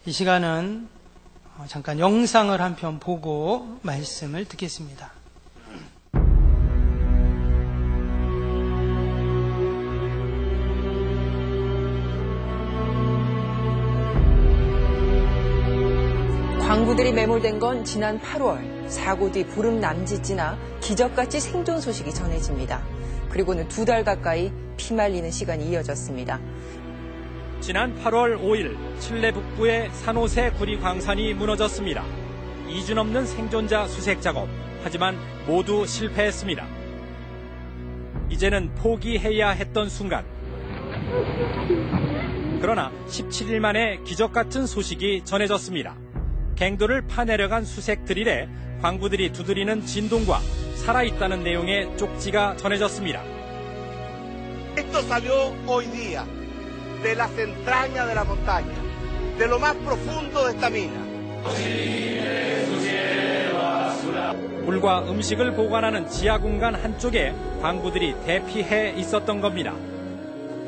이 시간은 잠깐 영상을 한 편 보고 말씀을 듣겠습니다. 광부들이 매몰된 건 지난 8월 사고 뒤 보름 남짓 지나 기적같이 생존 소식이 전해집니다. 그리고는 2달 가까이 피말리는 시간이 이어졌습니다. 지난 8월 5일 칠레 북부의 산호세 구리 광산이 무너졌습니다. 2주 넘는 생존자 수색 작업, 하지만 모두 실패했습니다. 이제는 포기해야 했던 순간. 그러나 17일 만에 기적같은 소식이 전해졌습니다. 갱도를 파내려간 수색 드릴에 광부들이 두드리는 진동과 살아있다는 내용의 쪽지가 전해졌습니다. Esto salió hoy día de las entrañas de la montaña, de lo más profundo de esta mina. 물과 음식을 보관하는 지하 공간 한쪽에 광부들이 대피해 있었던 겁니다.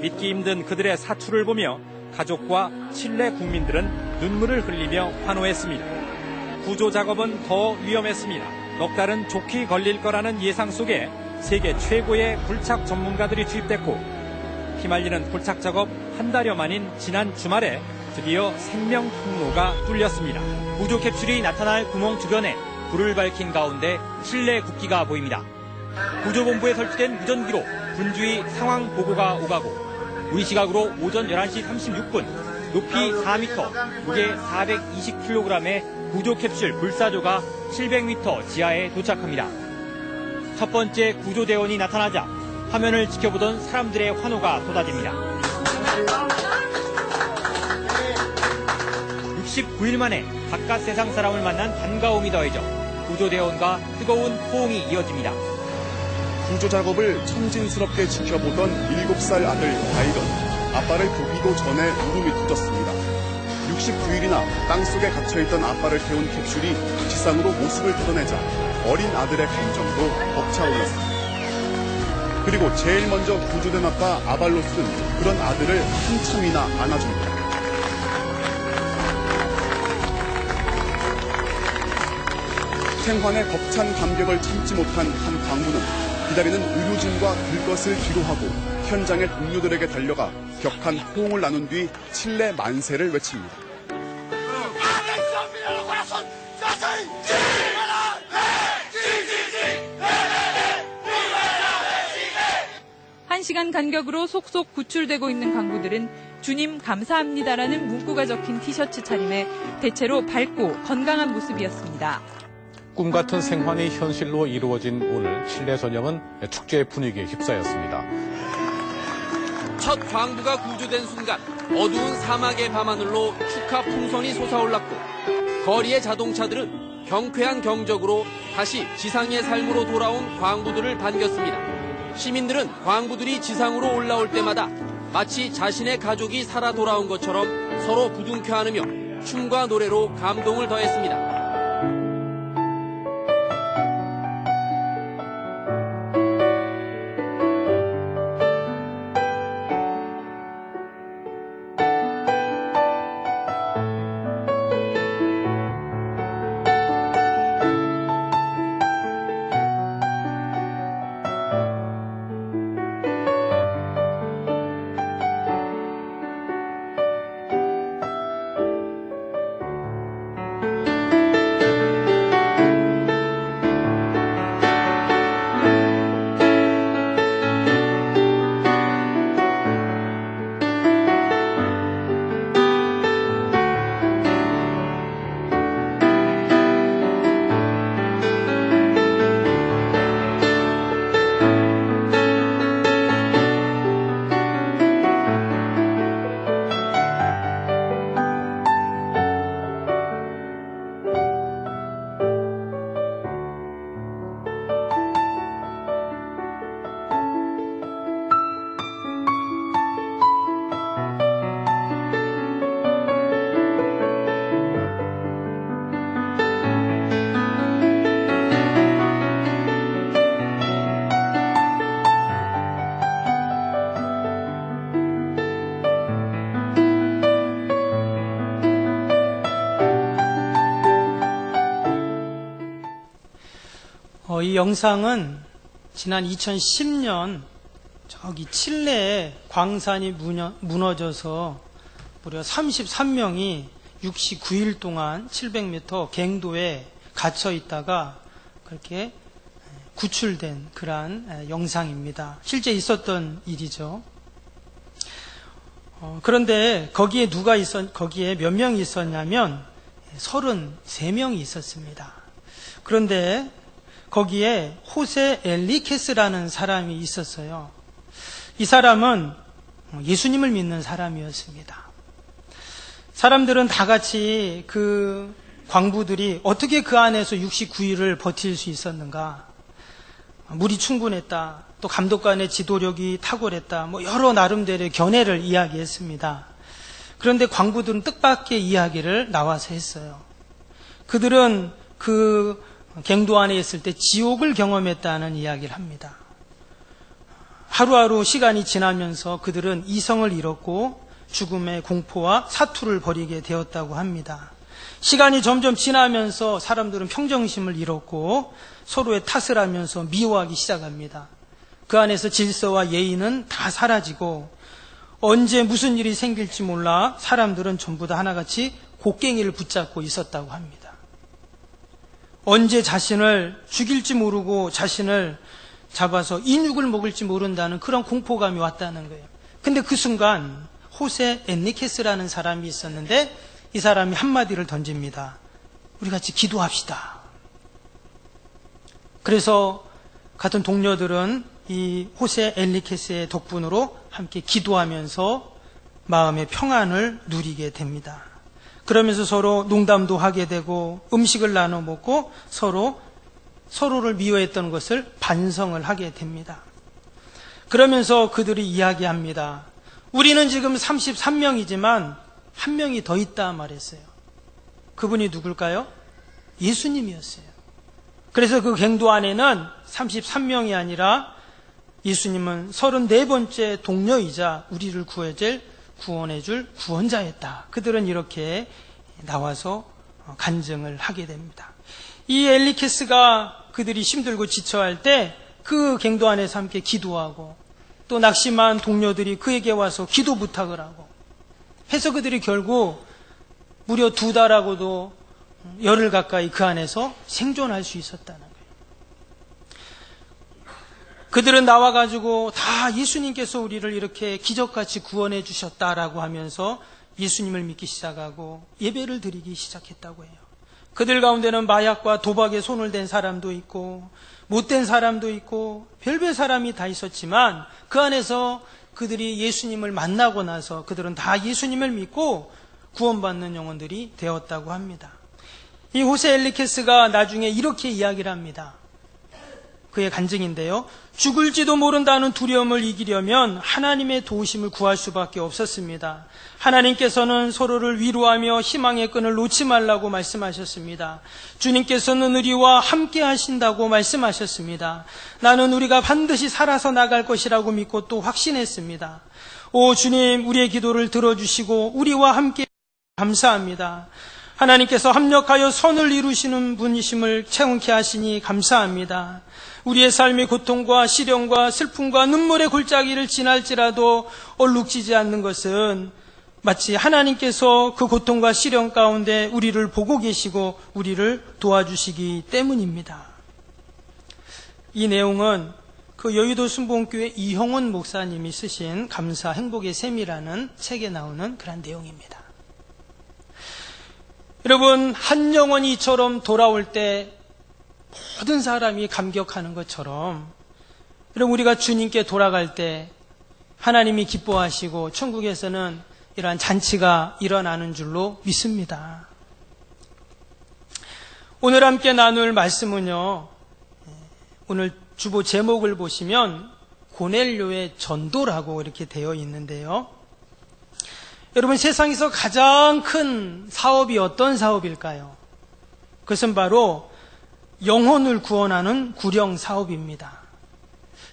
믿기 힘든 그들의 사투를 보며 가족과 칠레 국민들은 눈물을 흘리며 환호했습니다. 구조 작업은 더 위험했습니다. 넉 달은 좋게 걸릴 거라는 예상 속에 세계 최고의 굴착 전문가들이 투입됐고, 휘말리는 굴착 작업 한 달여 만인 지난 주말에 드디어 생명 통로가 뚫렸습니다. 구조 캡슐이 나타날 구멍 주변에 불을 밝힌 가운데 칠레 국기가 보입니다. 구조본부에 설치된 무전기로 분주히 상황 보고가 오가고, 우리 시각으로 오전 11시 36분 높이 4m, 무게 420kg의 구조 캡슐 불사조가 700m 지하에 도착합니다. 첫 번째 구조대원이 나타나자 화면을 지켜보던 사람들의 환호가 쏟아집니다. 69일 만에 바깥 세상 사람을 만난 반가움이 더해져 구조대원과 뜨거운 호응이 이어집니다. 구조 작업을 청진스럽게 지켜보던 7살 아들 다이던 아빠를 보기도 전에 울음이 터졌습니다. 69일이나 땅속에 갇혀있던 아빠를 태운 캡슐이 지상으로 모습을 드러내자 어린 아들의 감정도 벅차올랐습니다. 그리고 제일 먼저 구조된 아빠 아발로스는 그런 아들을 한참이나 안아줍니다. 생환의 벅찬 감격을 참지 못한 한 광부는 기다리는 의료진과 들 것을 뒤로하고 현장의 동료들에게 달려가 격한 호응을 나눈 뒤 칠레 만세를 외칩니다. 1시간 간격으로 속속 구출되고 있는 광부들은 주님 감사합니다라는 문구가 적힌 티셔츠 차림에 대체로 밝고 건강한 모습이었습니다. 꿈 같은 생환이 현실로 이루어진 오늘 칠레 전역은 축제의 분위기에 휩싸였습니다. 첫 광부가 구조된 순간 어두운 사막의 밤하늘로 축하 풍선이 솟아올랐고, 거리의 자동차들은 경쾌한 경적으로 다시 지상의 삶으로 돌아온 광부들을 반겼습니다. 시민들은 광부들이 지상으로 올라올 때마다 마치 자신의 가족이 살아 돌아온 것처럼 서로 부둥켜 안으며 춤과 노래로 감동을 더했습니다. 이 영상은 지난 2010년 저기 칠레에 광산이 무너져서 무려 33명이 69일 동안 700m 갱도에 갇혀 있다가 그렇게 구출된 그러한 영상입니다. 실제 있었던 일이죠. 그런데 거기에 거기에 몇 명이 있었냐면 33명이 있었습니다. 그런데 거기에 호세 엘리케스라는 사람이 있었어요. 이 사람은 예수님을 믿는 사람이었습니다. 사람들은 다 같이 그 광부들이 어떻게 그 안에서 69일을 버틸 수 있었는가? 물이 충분했다. 또 감독관의 지도력이 탁월했다. 여러 나름대로의 견해를 이야기했습니다. 그런데 광부들은 뜻밖의 이야기를 나와서 했어요. 그들은 그 갱도 안에 있을 때 지옥을 경험했다는 이야기를 합니다. 하루하루 시간이 지나면서 그들은 이성을 잃었고 죽음의 공포와 사투를 벌이게 되었다고 합니다. 시간이 점점 지나면서 사람들은 평정심을 잃었고 서로의 탓을 하면서 미워하기 시작합니다. 그 안에서 질서와 예의는 다 사라지고 언제 무슨 일이 생길지 몰라 사람들은 전부 다 하나같이 곡괭이를 붙잡고 있었다고 합니다. 언제 자신을 죽일지 모르고 자신을 잡아서 인육을 먹을지 모른다는 그런 공포감이 왔다는 거예요. 근데 그 순간 호세 엔리케스라는 사람이 있었는데 이 사람이 한마디를 던집니다. 우리 같이 기도합시다. 그래서 같은 동료들은 이 호세 엔리케스의 덕분으로 함께 기도하면서 마음의 평안을 누리게 됩니다. 그러면서 서로 농담도 하게 되고 음식을 나눠 먹고 서로를 미워했던 것을 반성을 하게 됩니다. 그러면서 그들이 이야기합니다. 우리는 지금 33명이지만 한 명이 더 있다 말했어요. 그분이 누굴까요? 예수님이었어요. 그래서 그 갱도 안에는 33명이 아니라 예수님은 34번째 동료이자 우리를 구원해줄 구원자였다. 그들은 이렇게 나와서 간증을 하게 됩니다. 이 엘리케스가 그들이 힘들고 지쳐할 때 그 갱도 안에서 함께 기도하고 또 낙심한 동료들이 그에게 와서 기도 부탁을 하고 해서 그들이 결국 무려 2달하고도 열흘 가까이 그 안에서 생존할 수 있었다는 거예요. 그들은 나와가지고 다 예수님께서 우리를 이렇게 기적같이 구원해 주셨다라고 하면서 예수님을 믿기 시작하고 예배를 드리기 시작했다고 해요. 그들 가운데는 마약과 도박에 손을 댄 사람도 있고 못된 사람도 있고 별별 사람이 다 있었지만 그 안에서 그들이 예수님을 만나고 나서 그들은 다 예수님을 믿고 구원받는 영혼들이 되었다고 합니다. 이 호세 엘리케스가 나중에 이렇게 이야기를 합니다. 그의 간증인데요. 죽을지도 모른다는 두려움을 이기려면 하나님의 도우심을 구할 수밖에 없었습니다. 하나님께서는 서로를 위로하며 희망의 끈을 놓지 말라고 말씀하셨습니다. 주님께서는 우리와 함께 하신다고 말씀하셨습니다. 나는 우리가 반드시 살아서 나갈 것이라고 믿고 또 확신했습니다. 오 주님, 우리의 기도를 들어주시고 우리와 함께 감사합니다. 하나님께서 합력하여 선을 이루시는 분이심을 체험케 하시니 감사합니다. 우리의 삶의 고통과 시련과 슬픔과 눈물의 골짜기를 지날지라도 얼룩지지 않는 것은 마치 하나님께서 그 고통과 시련 가운데 우리를 보고 계시고 우리를 도와주시기 때문입니다. 이 내용은 그 여의도 순복음교회 이형원 목사님이 쓰신 감사 행복의 셈이라는 책에 나오는 그런 내용입니다. 여러분, 한 영혼이 이처럼 돌아올 때 모든 사람이 감격하는 것처럼 여러분, 우리가 주님께 돌아갈 때 하나님이 기뻐하시고 천국에서는 이러한 잔치가 일어나는 줄로 믿습니다. 오늘 함께 나눌 말씀은요, 오늘 주보 제목을 보시면 고넬료의 전도라고 이렇게 되어 있는데요. 여러분, 세상에서 가장 큰 사업이 어떤 사업일까요? 그것은 바로 영혼을 구원하는 구령 사업입니다.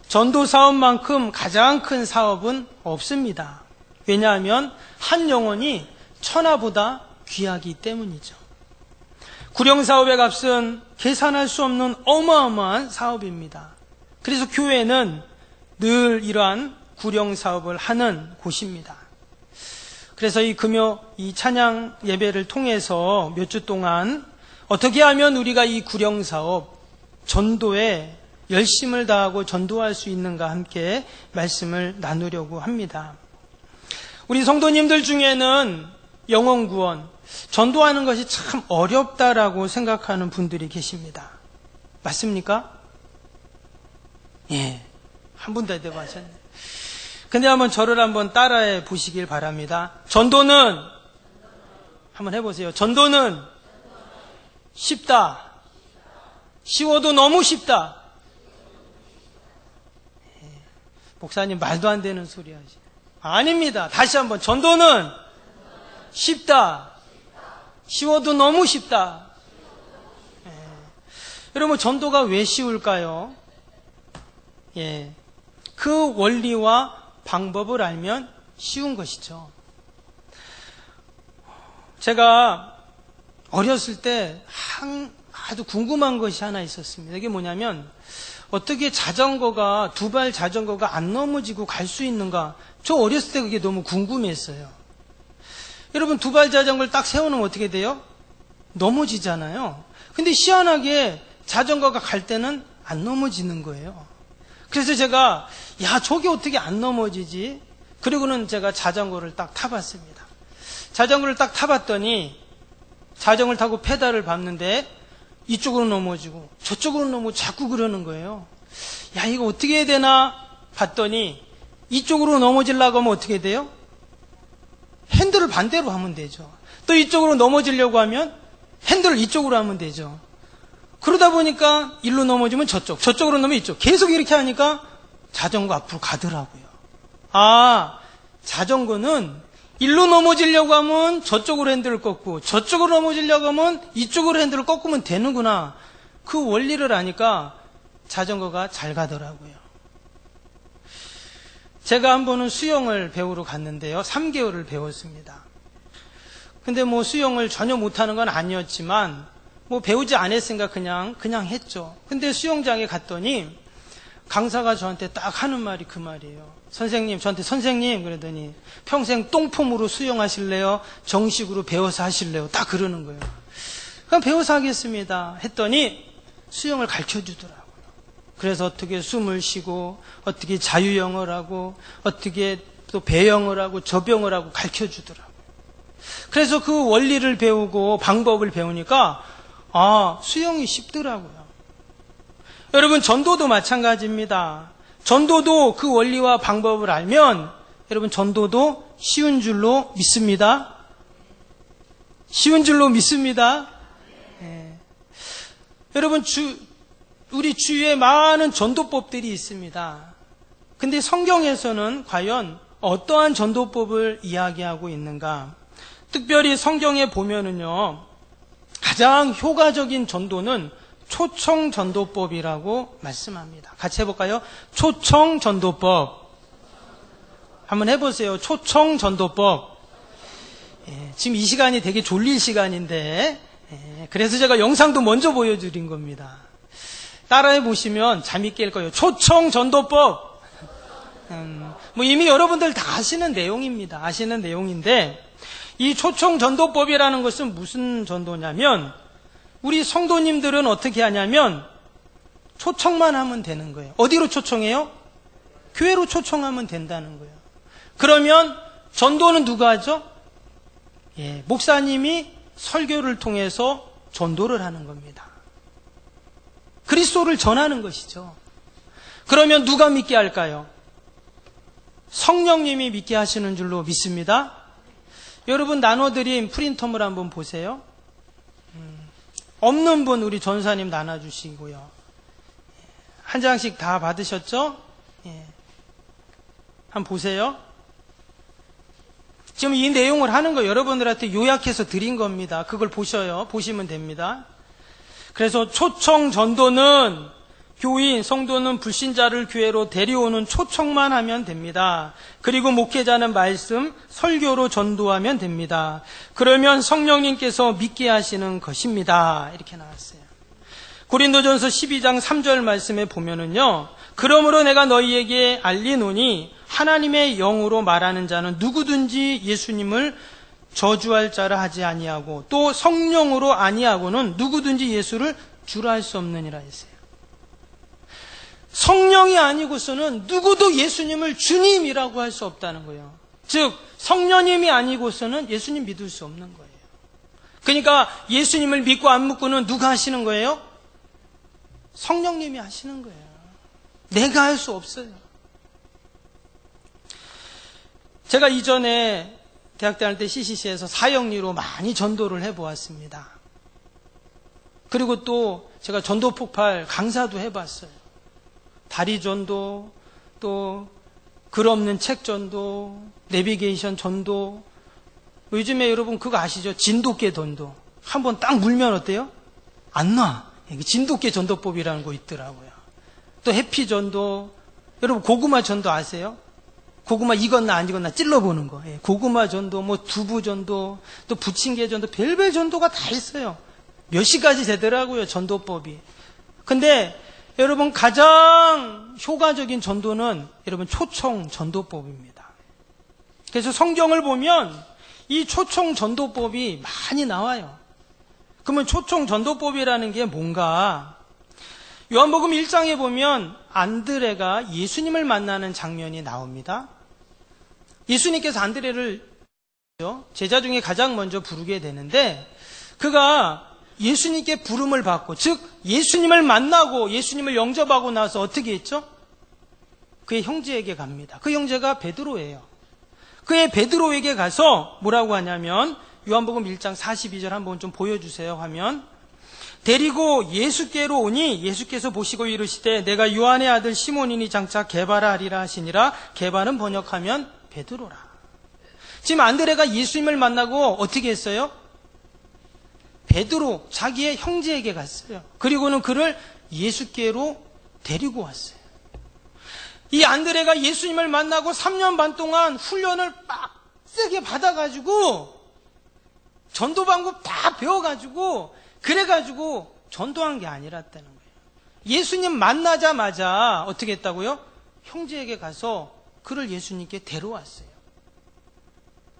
전도 사업만큼 가장 큰 사업은 없습니다. 왜냐하면 한 영혼이 천하보다 귀하기 때문이죠. 구령사업의 값은 계산할 수 없는 어마어마한 사업입니다. 그래서 교회는 늘 이러한 구령사업을 하는 곳입니다. 그래서 이 금요 이 찬양 예배를 통해서 몇 주 동안 어떻게 하면 우리가 이 구령사업 전도에 열심을 다하고 전도할 수 있는가 함께 말씀을 나누려고 합니다. 우리 성도님들 중에는 영혼구원, 전도하는 것이 참 어렵다라고 생각하는 분들이 계십니다. 맞습니까? 예, 한 분 대답하셨네. 근데 한번 저를 한번 따라해 보시길 바랍니다. 전도는, 한번 해보세요. 전도는 쉽다. 쉬워도 너무 쉽다. 예, 목사님 말도 안 되는 소리 하시. 아닙니다. 다시 한번. 전도는 쉽다. 쉬워도 너무 쉽다. 예. 여러분, 전도가 왜 쉬울까요? 예. 그 원리와 방법을 알면 쉬운 것이죠. 제가 어렸을 때 아주 궁금한 것이 하나 있었습니다. 이게 뭐냐면, 어떻게 자전거가, 두발 자전거가 안 넘어지고 갈 수 있는가? 저 어렸을 때 그게 너무 궁금했어요. 여러분, 두발 자전거를 딱 세워놓으면 어떻게 돼요? 넘어지잖아요. 근데 희한하게 자전거가 갈 때는 안 넘어지는 거예요. 그래서 제가, 야, 저게 어떻게 안 넘어지지? 그리고는 제가 자전거를 딱 타봤습니다. 자전거를 딱 타봤더니, 자전거를 타고 페달을 밟는데, 이쪽으로 넘어지고, 저쪽으로 넘어지고, 자꾸 그러는 거예요. 야, 이거 어떻게 해야 되나? 봤더니, 이쪽으로 넘어지려고 하면 어떻게 돼요? 핸들을 반대로 하면 되죠. 또 이쪽으로 넘어지려고 하면 핸들을 이쪽으로 하면 되죠. 그러다 보니까 일로 넘어지면 저쪽으로 넘으면 이쪽. 계속 이렇게 하니까 자전거 앞으로 가더라고요. 아, 자전거는 일로 넘어지려고 하면 저쪽으로 핸들을 꺾고 저쪽으로 넘어지려고 하면 이쪽으로 핸들을 꺾으면 되는구나. 그 원리를 아니까 자전거가 잘 가더라고요. 제가 한 번은 수영을 배우러 갔는데요. 3개월을 배웠습니다. 근데 뭐 수영을 전혀 못하는 건 아니었지만 뭐 배우지 않았으니까 그냥 했죠. 근데 수영장에 갔더니 강사가 저한테 딱 하는 말이 그 말이에요. 선생님, 저한테 선생님 그러더니 평생 똥폼으로 수영하실래요? 정식으로 배워서 하실래요? 딱 그러는 거예요. 그럼 배워서 하겠습니다 했더니 수영을 가르쳐 주더라고요. 그래서 어떻게 숨을 쉬고 어떻게 자유형을 하고 어떻게 또 배영을 하고 저병을 하고 가르쳐 주더라고요. 그래서 그 원리를 배우고 방법을 배우니까 수영이 쉽더라고요. 여러분, 전도도 마찬가지입니다. 전도도 그 원리와 방법을 알면 여러분, 전도도 쉬운 줄로 믿습니다. 쉬운 줄로 믿습니다. 네. 여러분, 우리 주위에 많은 전도법들이 있습니다. 근데 성경에서는 과연 어떠한 전도법을 이야기하고 있는가? 특별히 성경에 보면은요, 가장 효과적인 전도는 초청 전도법이라고 말씀합니다. 같이 해볼까요? 초청 전도법. 한번 해보세요. 초청 전도법. 지금 이 시간이 되게 졸릴 시간인데, 그래서 제가 영상도 먼저 보여드린 겁니다. 따라해 보시면 잠이 깰 거예요. 초청 전도법. 뭐 이미 여러분들 다 아시는 내용입니다. 아시는 내용인데, 이 초청 전도법이라는 것은 무슨 전도냐면, 우리 성도님들은 어떻게 하냐면 초청만 하면 되는 거예요. 어디로 초청해요? 교회로 초청하면 된다는 거예요. 그러면 전도는 누가 하죠? 목사님이 설교를 통해서 전도를 하는 겁니다. 그리스도를 전하는 것이죠. 그러면 누가 믿게 할까요? 성령님이 믿게 하시는 줄로 믿습니다. 여러분, 나눠드린 프린터물 한번 보세요. 없는 분 우리 전사님 나눠주시고요. 한 장씩 다 받으셨죠? 한번 보세요. 지금 이 내용을 하는 거 여러분들한테 요약해서 드린 겁니다. 그걸 보시면 됩니다. 그래서 초청 전도는 교인, 성도는 불신자를 교회로 데려오는 초청만 하면 됩니다. 그리고 목회자는 말씀, 설교로 전도하면 됩니다. 그러면 성령님께서 믿게 하시는 것입니다. 이렇게 나왔어요. 고린도전서 12장 3절 말씀에 보면은요, 그러므로 내가 너희에게 알리노니 하나님의 영으로 말하는 자는 누구든지 예수님을 저주할 자라 하지 아니하고 또 성령으로 아니하고는 누구든지 예수를 주라 할 수 없느니라 했어요. 성령이 아니고서는 누구도 예수님을 주님이라고 할 수 없다는 거예요. 즉 성령님이 아니고서는 예수님 믿을 수 없는 거예요. 그러니까 예수님을 믿고 안 믿고는 누가 하시는 거예요? 성령님이 하시는 거예요. 내가 할 수 없어요. 제가 이전에 대학 다닐 때 CCC에서 사형리로 많이 전도를 해보았습니다. 그리고 또 제가 전도 폭발 강사도 해봤어요. 다리 전도, 또 글 없는 책 전도, 내비게이션 전도. 요즘에 여러분 그거 아시죠? 진돗개 전도. 한번 딱 물면 어때요? 안 나. 진돗개 전도법이라는 거 있더라고요. 또 해피 전도. 여러분 고구마 전도 아세요? 고구마 익었나 안 익었나 찔러보는 거. 고구마 전도, 뭐 두부 전도, 또 부침개 전도, 별별 전도가 다 있어요. 몇십 가지 되더라고요, 전도법이. 근데 여러분 가장 효과적인 전도는 여러분 초청 전도법입니다. 그래서 성경을 보면 이 초청 전도법이 많이 나와요. 그러면 초청 전도법이라는 게 뭔가? 요한복음 1장에 보면 안드레가 예수님을 만나는 장면이 나옵니다. 예수님께서 안드레를 제자 중에 가장 먼저 부르게 되는데 그가 예수님께 부름을 받고, 즉 예수님을 만나고 예수님을 영접하고 나서 어떻게 했죠? 그의 형제에게 갑니다. 그 형제가 베드로예요. 그의 베드로에게 가서 뭐라고 하냐면 요한복음 1장 42절 한번 좀 보여주세요 하면, 데리고 예수께로 오니 예수께서 보시고 이르시되 내가 요한의 아들 시몬이니 장차 게바라 하리라 하시니라. 게바는 번역하면 베드로라. 지금 안드레가 예수님을 만나고 어떻게 했어요? 베드로 자기의 형제에게 갔어요. 그리고는 그를 예수께로 데리고 왔어요. 이 안드레가 예수님을 만나고 3년 반 동안 훈련을 빡세게 받아가지고 전도 방법 다 배워가지고 그래가지고 전도한 게 아니랐다는 거예요. 예수님 만나자마자 어떻게 했다고요? 형제에게 가서 그를 예수님께 데려왔어요.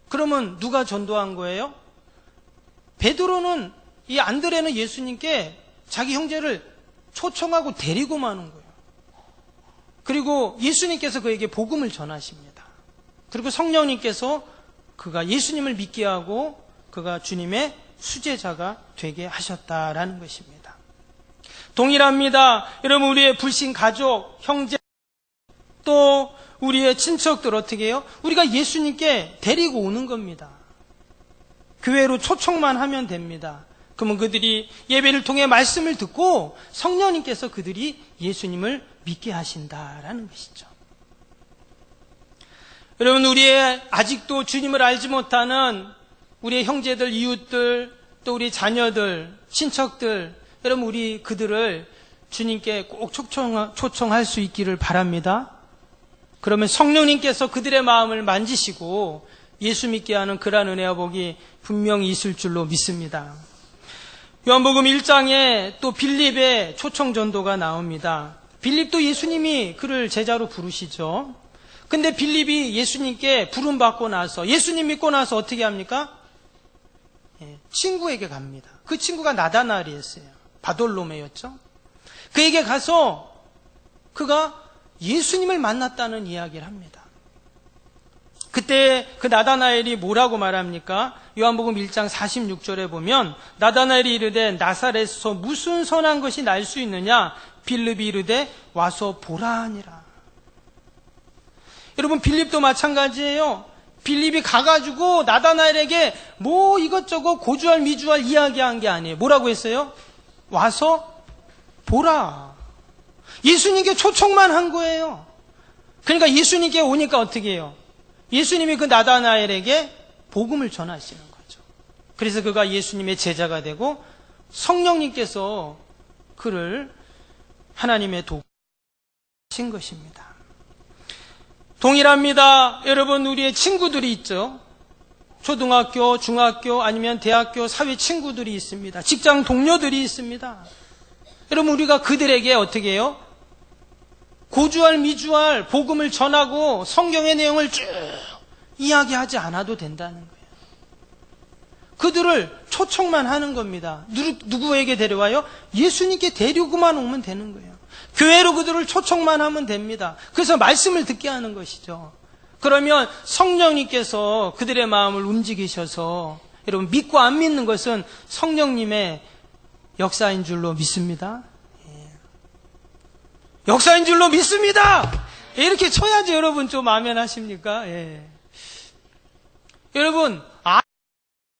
그러면 누가 전도한 거예요? 베드로는, 이 안드레는 예수님께 자기 형제를 초청하고 데리고 마는 거예요. 그리고 예수님께서 그에게 복음을 전하십니다. 그리고 성령님께서 그가 예수님을 믿게 하고 그가 주님의 수제자가 되게 하셨다라는 것입니다. 동일합니다. 여러분, 우리의 불신 가족, 형제, 또 우리의 친척들 어떻게 해요? 우리가 예수님께 데리고 오는 겁니다. 교회로 초청만 하면 됩니다. 그러면 그들이 예배를 통해 말씀을 듣고 성령님께서 그들이 예수님을 믿게 하신다라는 것이죠. 여러분, 우리의 아직도 주님을 알지 못하는 우리의 형제들, 이웃들, 또 우리 자녀들, 친척들, 여러분 우리 그들을 주님께 꼭 초청할 수 있기를 바랍니다. 그러면 성령님께서 그들의 마음을 만지시고 예수 믿게 하는 그러한 은혜와 복이 분명히 있을 줄로 믿습니다. 요한복음 1장에 또 빌립의 초청 전도가 나옵니다. 빌립도 예수님이 그를 제자로 부르시죠. 근데 빌립이 예수님께 부름받고 나서, 예수님 믿고 나서 어떻게 합니까? 친구에게 갑니다. 그 친구가 나다나엘이었어요. 바돌로메였죠. 그에게 가서 그가 예수님을 만났다는 이야기를 합니다. 그때 그 나다나엘이 뭐라고 말합니까? 요한복음 1장 46절에 보면 나다나엘이 이르되 나사렛에서 무슨 선한 것이 날 수 있느냐? 빌립이 이르되 와서 보라 하니라. 여러분, 빌립도 마찬가지예요. 빌립이 가가지고 나다나엘에게 뭐 이것저것 고주할 미주할 이야기한 게 아니에요. 뭐라고 했어요? 와서 보라. 예수님께 초청만 한 거예요. 그러니까 예수님께 오니까 어떻게 해요? 예수님이 그 나다나엘에게 복음을 전하시는 거죠. 그래서 그가 예수님의 제자가 되고 성령님께서 그를 하나님의 도구신 것입니다. 동일합니다. 여러분, 우리의 친구들이 있죠. 초등학교, 중학교, 아니면 대학교, 사회 친구들이 있습니다. 직장 동료들이 있습니다. 여러분, 우리가 그들에게 어떻게 해요? 고주할 미주할 복음을 전하고 성경의 내용을 쭉 이야기하지 않아도 된다는 거예요. 그들을 초청만 하는 겁니다. 누구에게 데려와요? 예수님께 데리고만 오면 되는 거예요. 교회로 그들을 초청만 하면 됩니다. 그래서 말씀을 듣게 하는 것이죠. 그러면 성령님께서 그들의 마음을 움직이셔서, 여러분, 믿고 안 믿는 것은 성령님의 역사인 줄로 믿습니다. 역사인 줄로 믿습니다. 이렇게 쳐야지 여러분 좀 아멘 하십니까? 여러분,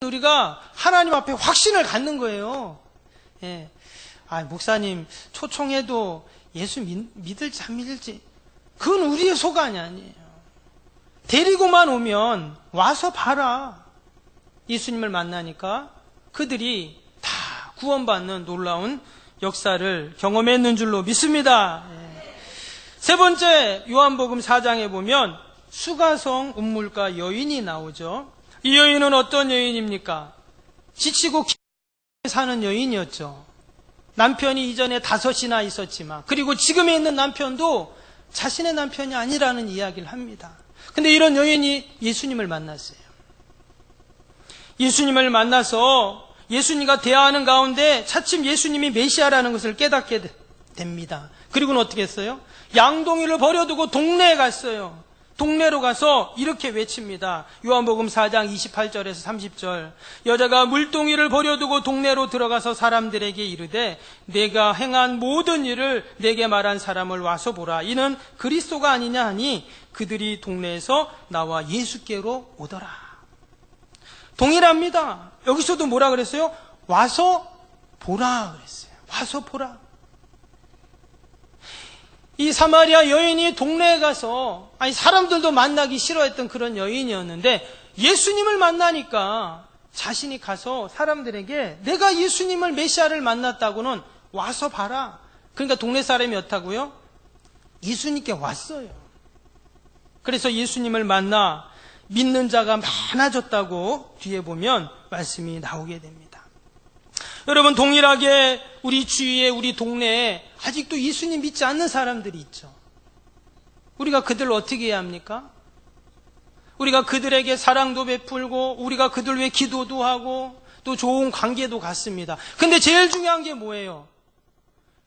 우리가 하나님 앞에 확신을 갖는 거예요. 목사님 초청해도 예수 믿을지 안 믿을지 그건 우리의 소관이 아니에요. 데리고만 오면 와서 봐라. 예수님을 만나니까 그들이 다 구원받는 놀라운 역사를 경험했는 줄로 믿습니다. 세 번째, 요한복음 4장에 보면 수가성 운물가 여인이 나오죠. 이 여인은 어떤 여인입니까? 지치고 사는 여인이었죠. 남편이 이전에 5이나 있었지만, 그리고 지금에 있는 남편도 자신의 남편이 아니라는 이야기를 합니다. 근데 이런 여인이 예수님을 만났어요. 예수님을 만나서 예수님과 대화하는 가운데 차츰 예수님이 메시아라는 것을 깨닫게 됩니다. 그리고는 어떻게 했어요? 양동이를 버려두고 동네에 갔어요. 동네로 가서 이렇게 외칩니다. 요한복음 4장 28절에서 30절. 여자가 물동이를 버려두고 동네로 들어가서 사람들에게 이르되 내가 행한 모든 일을 내게 말한 사람을 와서 보라. 이는 그리스도가 아니냐 하니 그들이 동네에서 나와 예수께로 오더라. 동일합니다. 여기서도 뭐라 그랬어요? 와서 보라 그랬어요. 와서 보라. 이 사마리아 여인이 동네에 가서, 사람들도 만나기 싫어했던 그런 여인이었는데 예수님을 만나니까 자신이 가서 사람들에게 내가 예수님을 메시아를 만났다고는 와서 봐라. 그러니까 동네 사람이 어떻다고요? 예수님께 왔어요. 그래서 예수님을 만나 믿는 자가 많아졌다고 뒤에 보면 말씀이 나오게 됩니다. 여러분, 동일하게 우리 주위에, 우리 동네에 아직도 예수님 믿지 않는 사람들이 있죠. 우리가 그들을 어떻게 해야 합니까? 우리가 그들에게 사랑도 베풀고 우리가 그들 위해 기도도 하고 또 좋은 관계도 갖습니다. 근데 제일 중요한 게 뭐예요?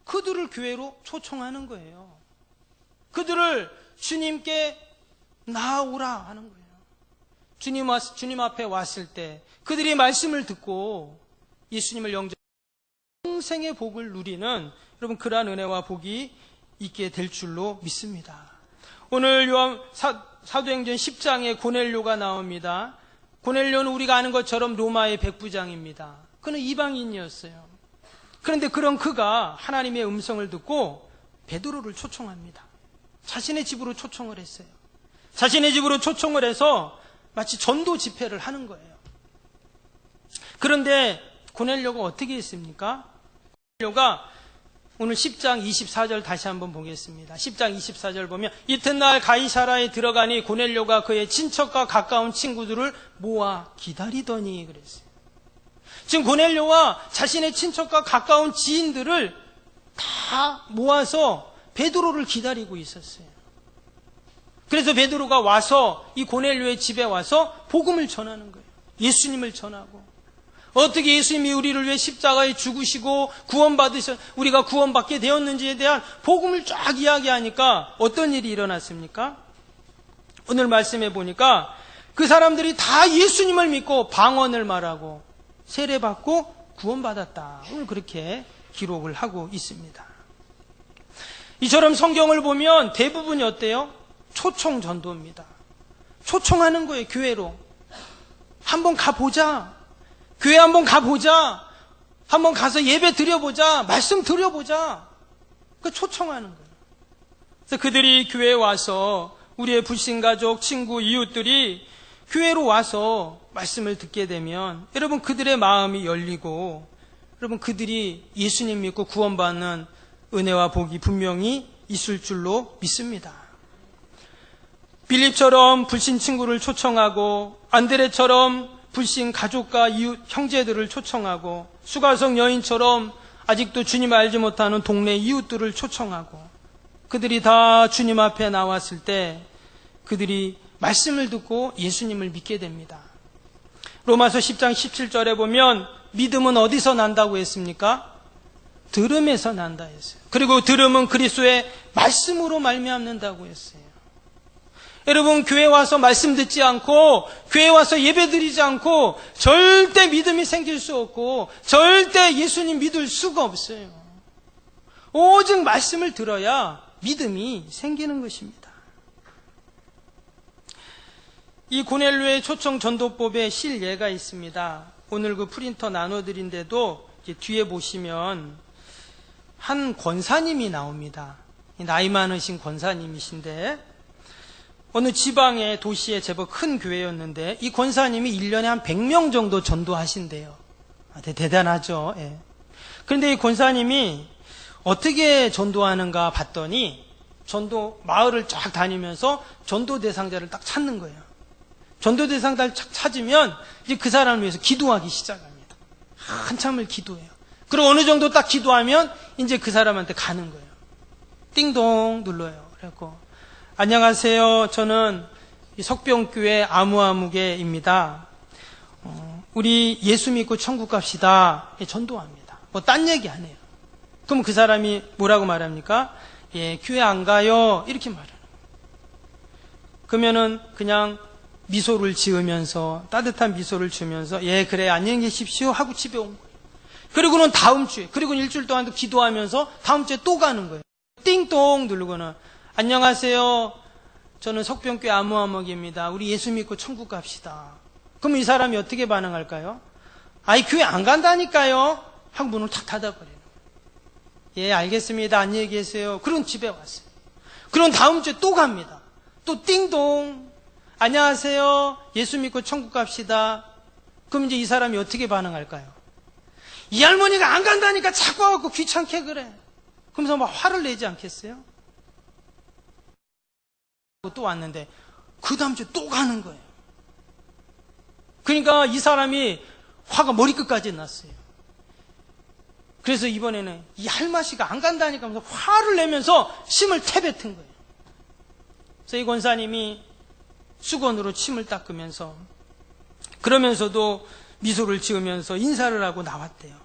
그들을 교회로 초청하는 거예요. 그들을 주님께 나아오라 하는 거예요. 주님 앞에 왔을 때 그들이 말씀을 듣고 예수님을 영접하고 평생의 복을 누리는, 여러분, 그러한 은혜와 복이 있게 될 줄로 믿습니다. 오늘 사도행전 10장에 고넬료가 나옵니다. 고넬료는 우리가 아는 것처럼 로마의 백부장입니다. 그는 이방인이었어요. 그런데 그런 그가 하나님의 음성을 듣고 베드로를 초청합니다. 자신의 집으로 초청을 했어요. 자신의 집으로 초청을 해서 마치 전도 집회를 하는 거예요. 그런데 고넬료가 어떻게 했습니까? 고넬료가 오늘 10장 24절 다시 한번 보겠습니다. 10장 24절 보면 이튿날 가이사라에 들어가니 고넬료가 그의 친척과 가까운 친구들을 모아 기다리더니 그랬어요. 지금 고넬료와 자신의 친척과 가까운 지인들을 다 모아서 베드로를 기다리고 있었어요. 그래서 베드로가 와서 이 고넬료의 집에 와서 복음을 전하는 거예요. 예수님을 전하고 어떻게 예수님이 우리를 위해 십자가에 죽으시고 우리가 구원받게 되었는지에 대한 복음을 쫙 이야기하니까 어떤 일이 일어났습니까? 오늘 말씀해 보니까 그 사람들이 다 예수님을 믿고 방언을 말하고 세례받고 구원받았다. 오늘 그렇게 기록을 하고 있습니다. 이처럼 성경을 보면 대부분이 어때요? 초청 전도입니다. 초청하는 거예요. 교회로. 한번 가보자. 교회 한번 가보자. 한번 가서 예배 드려보자. 말씀 드려보자. 그 초청하는 거예요. 그래서 그들이 교회에 와서 우리의 불신가족, 친구, 이웃들이 교회로 와서 말씀을 듣게 되면 여러분 그들의 마음이 열리고 여러분 그들이 예수님 믿고 구원받는 은혜와 복이 분명히 있을 줄로 믿습니다. 빌립처럼 불신 친구를 초청하고 안드레처럼 불신 가족과 이웃 형제들을 초청하고 수가성 여인처럼 아직도 주님 알지 못하는 동네 이웃들을 초청하고 그들이 다 주님 앞에 나왔을 때 그들이 말씀을 듣고 예수님을 믿게 됩니다. 로마서 10장 17절에 보면 믿음은 어디서 난다고 했습니까? 들음에서 난다 했어요. 그리고 들음은 그리스도의 말씀으로 말미암는다고 했어요. 여러분, 교회 와서 말씀 듣지 않고 교회 와서 예배 드리지 않고 절대 믿음이 생길 수 없고 절대 예수님 믿을 수가 없어요. 오직 말씀을 들어야 믿음이 생기는 것입니다. 이 고넬료의 초청 전도법에 실예가 있습니다. 오늘 그 프린터 나눠드린데도 뒤에 보시면 한 권사님이 나옵니다. 나이 많으신 권사님이신데 어느 지방의 도시에 제법 큰 교회였는데 이 권사님이 1년에 한 100명 정도 전도하신대요. 대단하죠. 예. 그런데 이 권사님이 어떻게 전도하는가 봤더니 전도 마을을 쫙 다니면서 전도 대상자를 딱 찾는 거예요. 전도 대상자를 쫙 찾으면 이제 그 사람을 위해서 기도하기 시작합니다. 한참을 기도해요. 그리고 어느 정도 딱 기도하면 이제 그 사람한테 가는 거예요. 띵동 눌러요. 그래갖고 안녕하세요. 저는 석병교회 아무아무개입니다. 우리 예수 믿고 천국 갑시다. 전도합니다. 뭐 딴 얘기 안 해요. 그럼 그 사람이 뭐라고 말합니까? 예, 교회 안 가요. 이렇게 말해요. 그러면은 그냥 미소를 지으면서 따뜻한 미소를 지으면서 예, 그래 안녕히 계십시오 하고 집에 온 거예요. 그리고는 다음 주에 그리고는 일주일 동안도 기도하면서 다음 주에 또 가는 거예요. 띵동 누르고는 안녕하세요. 저는 석병교회 아무아무개입니다. 우리 예수 믿고 천국 갑시다. 그럼 이 사람이 어떻게 반응할까요? 아이 교회 안 간다니까요. 하고 문을 탁 닫아버려요. 예, 알겠습니다. 안녕히 계세요. 그럼 집에 왔어요. 그럼 다음 주에 또 갑니다. 또 띵동. 안녕하세요. 예수 믿고 천국 갑시다. 그럼 이제 이 사람이 어떻게 반응할까요? 이 할머니가 안 간다니까 자꾸 와갖고 귀찮게 그래. 그러면서 막 화를 내지 않겠어요? 또 왔는데 그 다음 주에 또 가는 거예요. 그러니까 이 사람이 화가 머리끝까지 났어요. 그래서 이번에는 이 할마씨가 안 간다니까 하면서 화를 내면서 침을 태뱉은 거예요. 그래서 이 권사님이 수건으로 침을 닦으면서 그러면서도 미소를 지으면서 인사를 하고 나왔대요.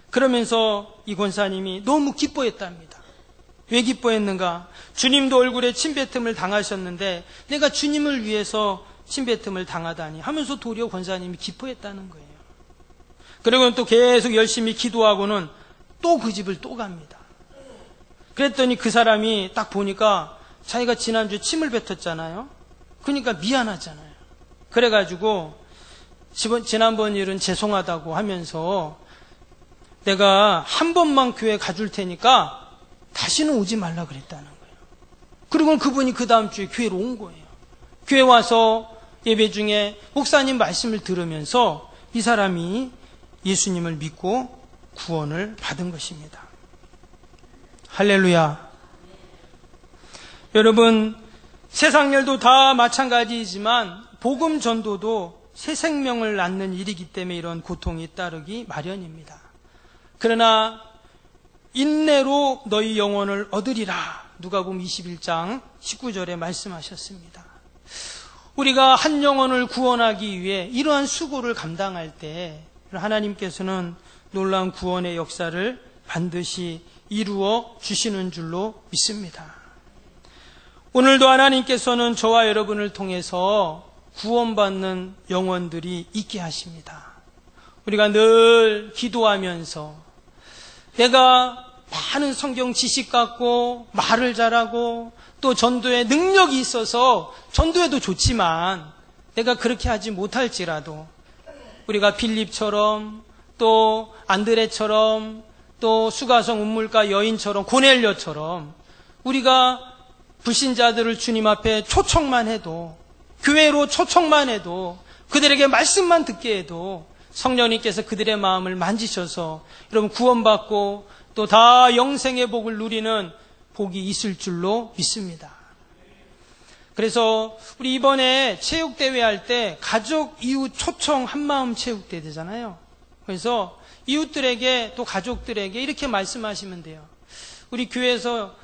그러면서 이 권사님이 너무 기뻐했답니다. 왜 기뻐했는가? 주님도 얼굴에 침뱉음을 당하셨는데 내가 주님을 위해서 침뱉음을 당하다니 하면서 도리어 권사님이 기뻐했다는 거예요. 그리고는 또 계속 열심히 기도하고는 또 그 집을 또 갑니다. 그랬더니 그 사람이 딱 보니까 자기가 지난주에 침을 뱉었잖아요. 그러니까 미안하잖아요. 그래가지고 지난번 일은 죄송하다고 하면서 내가 한 번만 교회 가줄 테니까 다시는 오지 말라 그랬다는 거예요. 그리고 그분이 그 다음 주에 교회로 온 거예요. 교회 와서 예배 중에 목사님 말씀을 들으면서 이 사람이 예수님을 믿고 구원을 받은 것입니다. 할렐루야. 여러분, 세상 일도 다 마찬가지이지만 복음 전도도 새 생명을 낳는 일이기 때문에 이런 고통이 따르기 마련입니다. 그러나 인내로 너희 영혼을 얻으리라. 누가복음 21장 19절에 말씀하셨습니다. 우리가 한 영혼을 구원하기 위해 이러한 수고를 감당할 때 하나님께서는 놀라운 구원의 역사를 반드시 이루어 주시는 줄로 믿습니다. 오늘도 하나님께서는 저와 여러분을 통해서 구원받는 영혼들이 있게 하십니다. 우리가 늘 기도하면서 내가 많은 성경 지식 갖고 말을 잘하고 또 전도에 능력이 있어서 전도해도 좋지만 내가 그렇게 하지 못할지라도 우리가 빌립처럼 또 안드레처럼 또 수가성 운물가 여인처럼 고넬료처럼 우리가 불신자들을 주님 앞에 초청만 해도 교회로 초청만 해도 그들에게 말씀만 듣게 해도 성령님께서 그들의 마음을 만지셔서 여러분 구원받고 또 다 영생의 복을 누리는 복이 있을 줄로 믿습니다. 그래서 우리 이번에 체육대회 할 때 가족, 이웃, 초청 한마음 체육대회 되잖아요. 그래서 이웃들에게 또 가족들에게 이렇게 말씀하시면 돼요. 우리 교회에서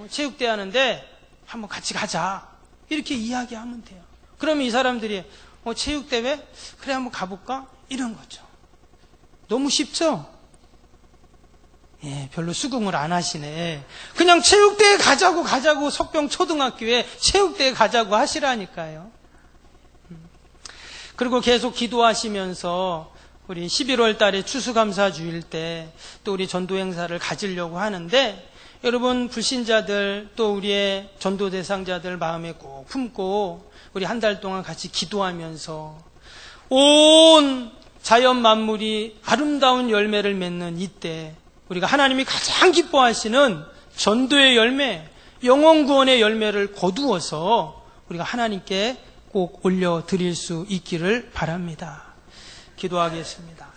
체육대회 하는데 한번 같이 가자. 이렇게 이야기하면 돼요. 그러면 이 사람들이 체육대회? 그래 한번 가볼까? 이런 거죠. 너무 쉽죠? 예, 별로 수긍을 안 하시네. 그냥 체육대회 가자고 석병 초등학교에 체육대회 가자고 하시라니까요. 그리고 계속 기도하시면서 우리 11월 달에 추수감사주일 때 또 우리 전도 행사를 가지려고 하는데 여러분 불신자들 또 우리의 전도 대상자들 마음에 꼭 품고 우리 한 달 동안 같이 기도하면서 온 자연 만물이 아름다운 열매를 맺는 이때 우리가 하나님이 가장 기뻐하시는 전도의 열매, 영혼 구원의 열매를 거두어서 우리가 하나님께 꼭 올려드릴 수 있기를 바랍니다. 기도하겠습니다.